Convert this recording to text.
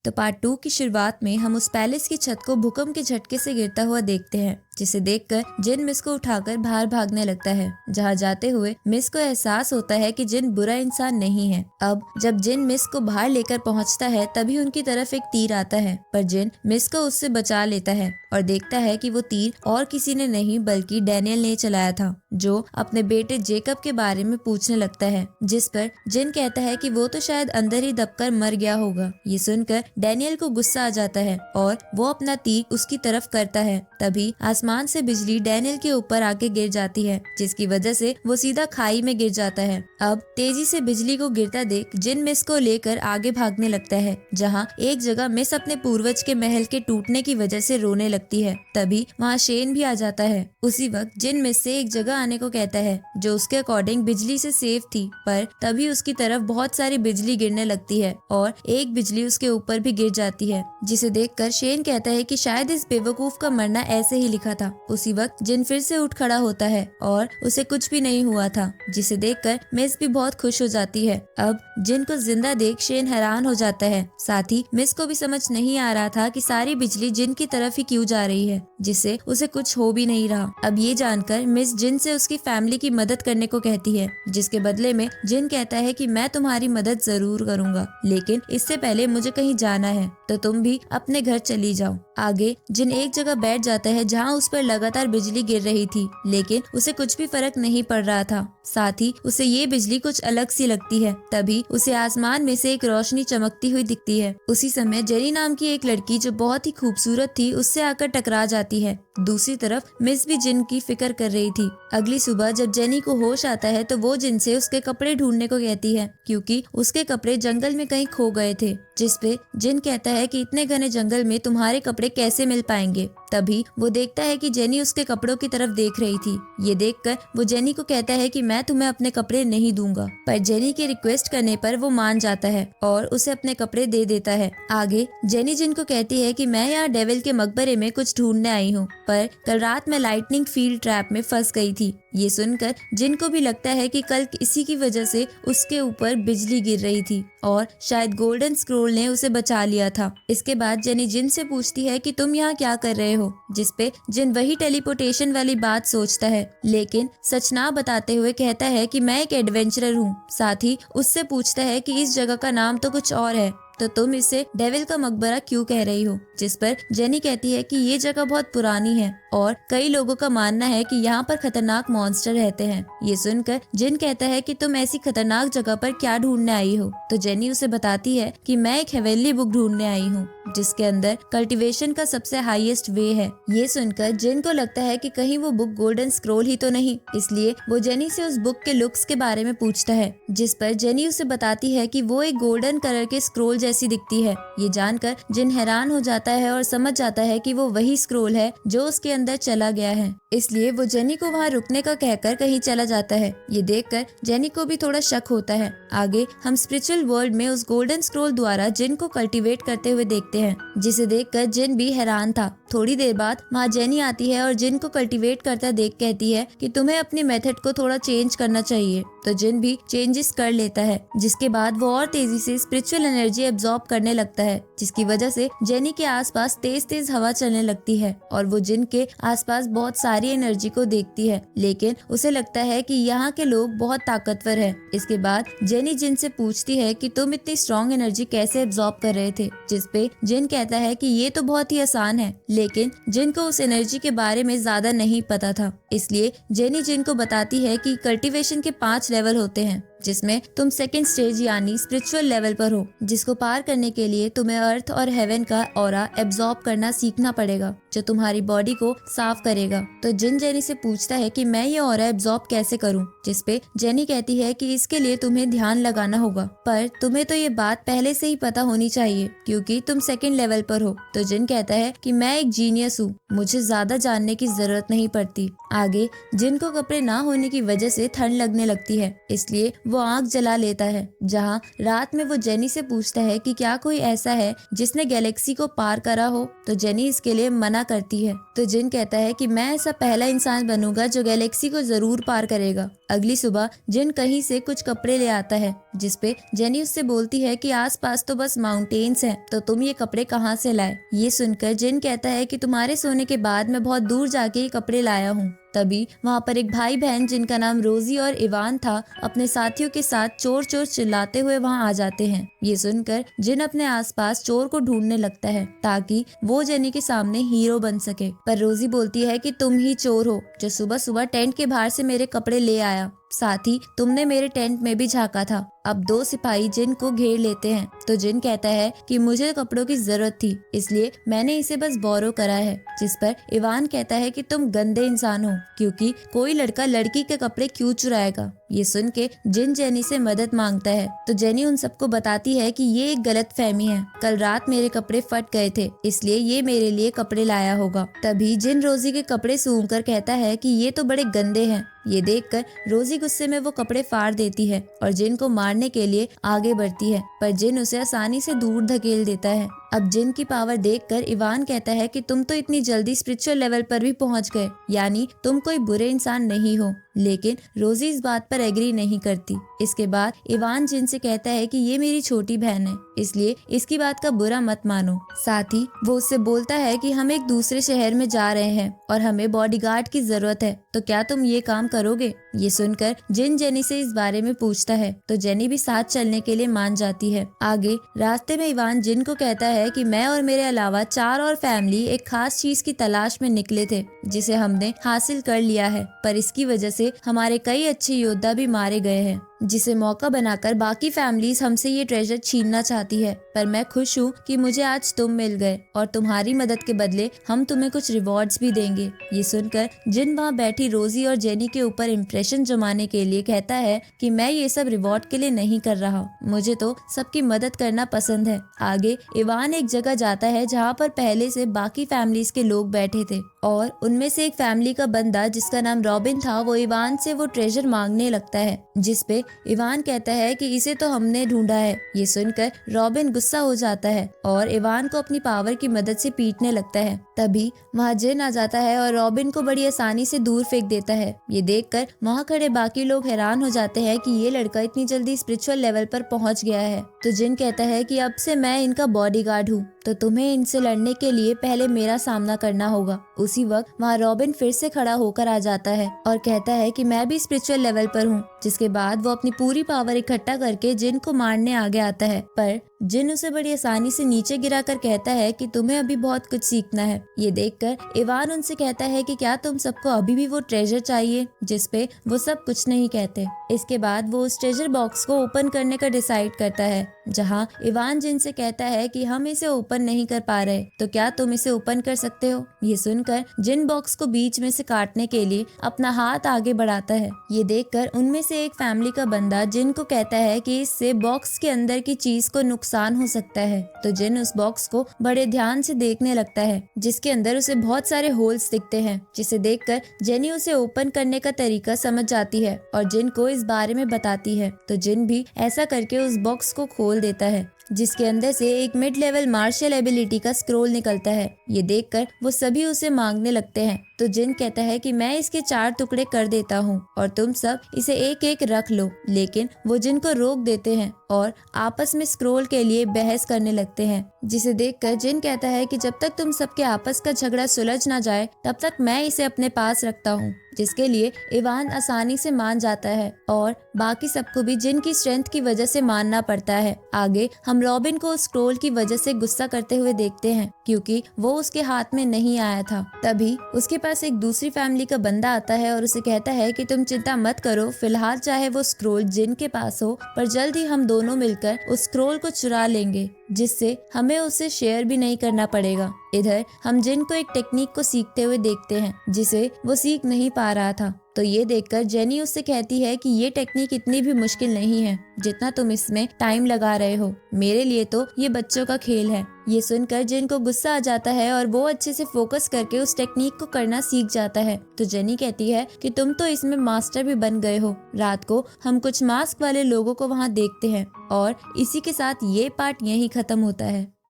तो पार्ट 2 की शुरुआत में हम उस पैलेस की छत को भूकंप के झटके से गिरता हुआ देखते हैं, जिसे देखकर जिन मिस को उठाकर बाहर भागने लगता है। जहाँ जाते हुए मिस को एहसास होता है कि जिन बुरा इंसान नहीं है। अब जब जिन मिस को बाहर लेकर पहुँचता है तभी उनकी तरफ एक तीर आता है, पर जिन मिस को उससे बचा लेता है और देखता है कि वो तीर और किसी ने नहीं बल्कि डैनियल ने चलाया था, जो अपने बेटे जेकब के बारे में पूछने लगता है। जिस पर जिन कहता है कि वो तो शायद अंदर ही दबकर मर गया होगा। ये सुनकर डैनियल को गुस्सा आ जाता है और वो अपना तीर उसकी तरफ करता है। तभी आसमान से बिजली डैनियल के ऊपर आके गिर जाती है, जिसकी वजह से वो सीधा खाई में गिर जाता है। अब तेजी से बिजली को गिरता देख जिन मिस को लेकर आगे भागने लगता है, जहाँ एक जगह मिस अपने पूर्वज के महल के टूटने की वजह से रोने लगती है। तभी वहाँ शेन भी आ जाता है। उसी वक्त जिन मिस से एक जगह आने को कहता है जो उसके अकॉर्डिंग बिजली से सेफ थी, पर तभी उसकी तरफ बहुत सारी बिजली गिरने लगती है और एक बिजली उसके ऊपर भी गिर जाती है, जिसे देखकर शेन कहता है कि शायद इस बेवकूफ का मरना ऐसे ही लिखा था। उसी वक्त जिन फिर से उठ खड़ा होता है और उसे कुछ भी नहीं हुआ था, जिसे देखकर मिस भी बहुत खुश हो जाती है। अब जिन को जिंदा देख शेन हैरान हो जाता है। साथ ही मिस को भी समझ नहीं आ रहा था कि सारी बिजली जिन की तरफ ही क्यों जा रही है, जिससे उसे कुछ हो भी नहीं रहा। अब ये जानकर मिस जिन से उसकी फैमिली की मदद करने को कहती है, जिसके बदले में जिन कहता है कि मैं तुम्हारी मदद जरूर करूंगा, लेकिन इससे पहले मुझे कहीं जाना है, तो तुम भी अपने घर चली जाओ। आगे जिन एक जगह बैठ जाता है जहाँ उस पर लगातार बिजली गिर रही थी, लेकिन उसे कुछ भी फर्क नहीं पड़ रहा था। साथ ही उसे ये बिजली कुछ अलग सी लगती है। तभी उसे आसमान में से एक रोशनी चमकती हुई दिखती है। उसी समय जेनी नाम की एक लड़की जो बहुत ही खूबसूरत थी उससे आकर टकरा जाती है। दूसरी तरफ मिस भी जिन की फिक्र कर रही थी। अगली सुबह जब जेनी को होश आता है तो वो जिन से उसके कपड़े ढूंढने को कहती है, क्योंकि उसके कपड़े जंगल में कहीं खो गए थे। जिस पे जिन कहता है कि इतने घने जंगल में तुम्हारे कपड़े कैसे मिल पाएंगे। तभी वो देखता है कि जेनी उसके कपड़ों की तरफ देख रही थी। ये देखकर वो जेनी को कहता है कि मैं तुम्हें अपने कपड़े नहीं दूंगा, पर जेनी के रिक्वेस्ट करने पर वो मान जाता है और उसे अपने कपड़े दे देता है। आगे जेनी जिन को कहती है कि मैं यहाँ डेविल के मकबरे में कुछ ढूंढने आई हूँ, पर कल रात में लाइटनिंग फील्ड ट्रैप में फंस गई थी। ये सुनकर जिन को भी लगता है कि कल इसी की वजह से उसके ऊपर बिजली गिर रही थी और शायद गोल्डन स्क्रोल ने उसे बचा लिया था। इसके बाद जेनी जिन से पूछती है कि तुम यहाँ क्या कर रहे हो, जिसपे जिन वही टेलीपोर्टेशन वाली बात सोचता है, लेकिन सच ना बताते हुए कहता है कि मैं एक एडवेंचरर हूँ। साथ ही उससे पूछता है कि इस जगह का नाम तो कुछ और है, तो तुम इसे डेविल का मकबरा क्यों कह रही हो। जिस पर जेनी कहती है कि ये जगह बहुत पुरानी है और कई लोगों का मानना है कि यहाँ पर खतरनाक मॉन्स्टर रहते हैं। ये सुनकर जिन कहता है कि तुम ऐसी खतरनाक जगह पर क्या ढूंढने आई हो, तो जेनी उसे बताती है कि मैं एक हेवेनली बुक ढूंढने आई हूँ, जिसके अंदर कल्टीवेशन का सबसे हाईएस्ट वे है। ये सुनकर जिन को लगता है कि कहीं वो बुक गोल्डन स्क्रोल ही तो नहीं, इसलिए वो जेनी से उस बुक के लुक्स के बारे में पूछता है। जिस पर जेनी उसे बताती है कि वो एक गोल्डन कलर के स्क्रोल जैसी दिखती है। ये जानकर जिन हैरान हो जाता है और समझ जाता है कि वो वही स्क्रोल है जो उसके अंदर चला गया है, इसलिए वो जेनी को वहाँ रुकने का कहकर कहीं चला जाता है। ये देखकर जेनी को भी थोड़ा शक होता है। आगे हम स्पिरिचुअल वर्ल्ड में उस गोल्डन स्क्रोल द्वारा जिन को कल्टीवेट करते हुए देखते हैं, जिसे देखकर जिन भी हैरान था। थोड़ी देर बाद वहाँ जेनी आती है और जिन को कल्टीवेट करता देख कहती है कि तुम्हें अपनी मेथड को थोड़ा चेंज करना चाहिए, तो जिन भी चेंजेस कर लेता है, जिसके बाद वो और तेजी से स्पिरिचुअल एनर्जी एब्जॉर्ब करने लगता है, जिसकी वजह से जेनी के आसपास तेज तेज हवा चलने लगती है और वो जिन के आसपास बहुत सारी एनर्जी को देखती है, लेकिन उसे लगता है कि यहाँ के लोग बहुत ताकतवर है। इसके बाद जेनी जिन से पूछती है कि तुम इतनी स्ट्रॉन्ग एनर्जी कैसे एब्जॉर्ब कर रहे थे, जिसपे जिन कहता है कि ये तो बहुत ही आसान है, लेकिन जिन को उस एनर्जी के बारे में ज्यादा नहीं पता था। इसलिए जेनी जिन को बताती है कि कल्टीवेशन के 5 लेवल होते हैं, जिसमें तुम सेकंड स्टेज यानी स्पिरिचुअल लेवल पर हो, जिसको पार करने के लिए तुम्हें अर्थ और हेवन का ऑरा एब्जॉर्ब करना सीखना पड़ेगा, जो तुम्हारी बॉडी को साफ करेगा। तो जिन जेनी से पूछता है कि मैं ये ऑरा एब्जॉर्ब कैसे करूं, जिसपे जेनी कहती है कि इसके लिए तुम्हें ध्यान लगाना होगा, पर तुम्हें तो ये बात पहले से ही पता होनी चाहिए क्योंकि तुम सेकंड लेवल पर हो। तो जिन कहता है कि मैं एक जीनियस हूँ, मुझे ज्यादा जानने की जरूरत नहीं पड़ती। आगे जिन को कपड़े ना होने की वजह से ठंड लगने लगती है, इसलिए वो आग जला लेता है, जहाँ रात में वो जेनी से पूछता है कि क्या कोई ऐसा है जिसने गैलेक्सी को पार करा हो। तो जेनी इसके लिए मना करती है। तो जिन कहता है कि मैं ऐसा पहला इंसान बनूंगा जो गैलेक्सी को जरूर पार करेगा। अगली सुबह जिन कहीं से कुछ कपड़े ले आता है, जिसपे जेनी उससे बोलती है कि आसपास तो बस माउंटेन्स हैं, तो तुम ये कपड़े कहाँ से लाए। ये सुनकर जिन कहता है कि तुम्हारे सोने के बाद मैं बहुत दूर जाके ये कपड़े लाया हूँ। तभी वहाँ पर एक भाई बहन जिनका नाम रोजी और इवान था, अपने साथियों के साथ चोर चोर चिल्लाते हुए वहाँ आ जाते हैं। ये सुनकर जिन अपने आसपास चोर को ढूंढने लगता है ताकि वो जेनी के सामने हीरो बन सके। पर रोजी बोलती है कि तुम ही चोर हो जो सुबह सुबह टेंट के बाहर से मेरे कपड़े ले आया, साथ ही तुमने मेरे टेंट में भी झांका था। अब दो सिपाही जिन को घेर लेते हैं। तो जिन कहता है कि मुझे कपड़ों की जरूरत थी, इसलिए मैंने इसे बस बोरो करा है। जिस पर इवान कहता है कि तुम गंदे इंसान हो, क्योंकि कोई लड़का लड़की के कपड़े क्यों चुराएगा। ये सुन के जिन जेनी से मदद मांगता है। तो जेनी उन सबको बताती है कि ये एक गलत फहमी है, कल रात मेरे कपड़े फट गए थे, इसलिए ये मेरे लिए कपड़े लाया होगा। तभी जिन रोजी के कपड़े सूंघ कर कहता है कि ये तो बड़े गंदे हैं। ये देखकर रोजी गुस्से में वो कपड़े फाड़ देती है और जिन को मारने के लिए आगे बढ़ती है, पर जिन उसे आसानी से दूर धकेल देता है। अब जिन की पावर देखकर इवान कहता है कि तुम तो इतनी जल्दी स्पिरिचुअल लेवल पर भी पहुंच गए, यानी तुम कोई बुरे इंसान नहीं हो। लेकिन रोजी इस बात पर एग्री नहीं करती। इसके बाद इवान जिन से कहता है कि ये मेरी छोटी बहन है, इसलिए इसकी बात का बुरा मत मानो। साथ ही वो उससे बोलता है कि हम एक दूसरे शहर में जा रहे हैं और हमें बॉडीगार्ड की जरूरत है, तो क्या तुम ये काम करोगे। ये सुनकर जिन जेनी से इस बारे में पूछता है, तो जेनी भी साथ चलने के लिए मान जाती है। आगे रास्ते में इवान जिन को कहता है कि मैं और मेरे अलावा 4 और फैमिली एक खास चीज की तलाश में निकले थे, जिसे हमने हासिल कर लिया है, पर इसकी वजह से हमारे कई अच्छे योद्धा भी मारे गए हैं, जिसे मौका बनाकर बाकी फैमिलीज हमसे ये ट्रेजर छीनना चाहती है। पर मैं खुश हूँ कि मुझे आज तुम मिल गए और तुम्हारी मदद के बदले हम तुम्हें कुछ रिवॉर्ड्स भी देंगे। ये सुनकर जिन वहाँ बैठी रोजी और जेनी के ऊपर इम्प्रेशन जमाने के लिए कहता है कि मैं ये सब रिवॉर्ड के लिए नहीं कर रहा, मुझे तो सबकी मदद करना पसंद है। आगे इवान एक जगह जाता है जहाँ पर पहले से बाकी फैमिलीज के लोग बैठे थे और उनमें से एक फैमिली का बंदा जिसका नाम रॉबिन था, वो इवान से वो ट्रेजर मांगने लगता है, जिसपे इवान कहता है कि इसे तो हमने ढूंढा है। ये सुनकर रॉबिन गुस्सा हो जाता है और इवान को अपनी पावर की मदद से पीटने लगता है। तभी वहाँ जिन आ जाता है और रॉबिन को बड़ी आसानी से दूर फेंक देता है। ये देखकर वहाँ खड़े बाकी लोग हैरान हो जाते हैं कि ये लड़का इतनी जल्दी स्पिरिचुअल लेवल पर पहुँच गया है। तो जिन कहता है कि अब से मैं इनका बॉडीगार्ड हूँ, तो तुम्हें इनसे लड़ने के लिए पहले मेरा सामना करना होगा। उसी वक्त वहाँ रॉबिन फिर से खड़ा होकर आ जाता है और कहता है कि मैं भी स्पिरिचुअल लेवल पर हूँ। जिसके बाद वो अपनी पूरी पावर इकट्ठा करके जिन को मारने आगे आता है, पर जिन उसे बड़ी आसानी से नीचे गिराकर कहता है कि तुम्हें अभी बहुत कुछ सीखना है। ये देखकर इवान उनसे कहता है कि क्या तुम सबको अभी भी वो ट्रेजर चाहिए, जिसपे वो सब कुछ नहीं कहते। इसके बाद वो उस ट्रेजर बॉक्स को ओपन करने का डिसाइड करता है, जहाँ इवान जिन से कहता है कि हम इसे ओपन नहीं कर पा रहे, तो क्या तुम इसे ओपन कर सकते हो। ये सुनकर जिन बॉक्स को बीच में से काटने के लिए अपना हाथ आगे बढ़ाता है। ये देखकर उनमें से एक फैमिली का बंदा जिन को कहता है कि इससे बॉक्स के अंदर की चीज को नुकसान हो सकता है। तो जिन उस बॉक्स को बड़े ध्यान से देखने लगता है, जिसके अंदर उसे बहुत सारे होल्स दिखते हैं, जिसे देखकर जेनी उसे ओपन करने का तरीका समझ जाती है और जिन को इस बारे में बताती है। तो जिन भी ऐसा करके उस बॉक्स को खोल देता है, जिसके अंदर से एक मिड लेवल मार्शल एबिलिटी का स्क्रोल निकलता है। ये देखकर वो सभी उसे मांगने लगते हैं। तो जिन कहता है कि मैं इसके 4 टुकड़े कर देता हूँ और तुम सब इसे एक एक रख लो, लेकिन वो जिन को रोक देते हैं और आपस में स्क्रोल के लिए बहस करने लगते हैं। जिसे देखकर जिन कहता है कि जब तक तुम सबके आपस का झगड़ा सुलझ ना जाए, तब तक मैं इसे अपने पास रखता हूँ। जिसके लिए इवान आसानी से मान जाता है और बाकी सबको भी जिन की स्ट्रेंथ की वजह से मानना पड़ता है। आगे हम रॉबिन को स्क्रोल की वजह से गुस्सा करते हुए देखते हैं, क्योंकि वो उसके हाथ में नहीं आया था। तभी उसके पास एक दूसरी फैमिली का बंदा आता है और उसे कहता है कि तुम चिंता मत करो, फिलहाल चाहे वो स्क्रोल जिन के पास हो, पर जल्द ही हम दोनों मिलकर उस स्क्रोल को चुरा लेंगे, जिससे हमें उसे शेयर भी नहीं करना पड़ेगा। इधर हम जिन को एक टेक्निक को सीखते हुए देखते हैं, जिसे वो सीख नहीं पा रहा था। तो ये देखकर जेनी उससे कहती है कि ये टेक्निक इतनी भी मुश्किल नहीं है जितना तुम इसमें टाइम लगा रहे हो। मेरे लिए तो ये बच्चों का खेल है। ये सुनकर जिन को गुस्सा आ जाता है और वो अच्छे से फोकस करके उस टेक्निक को करना सीख जाता है। तो जेनी कहती है कि तुम तो इसमें मास्टर भी बन गए हो। रात को हम कुछ मास्क वाले लोगों को वहाँ देखते हैं और इसी के साथ ये पार्ट यहीं खत्म होता है।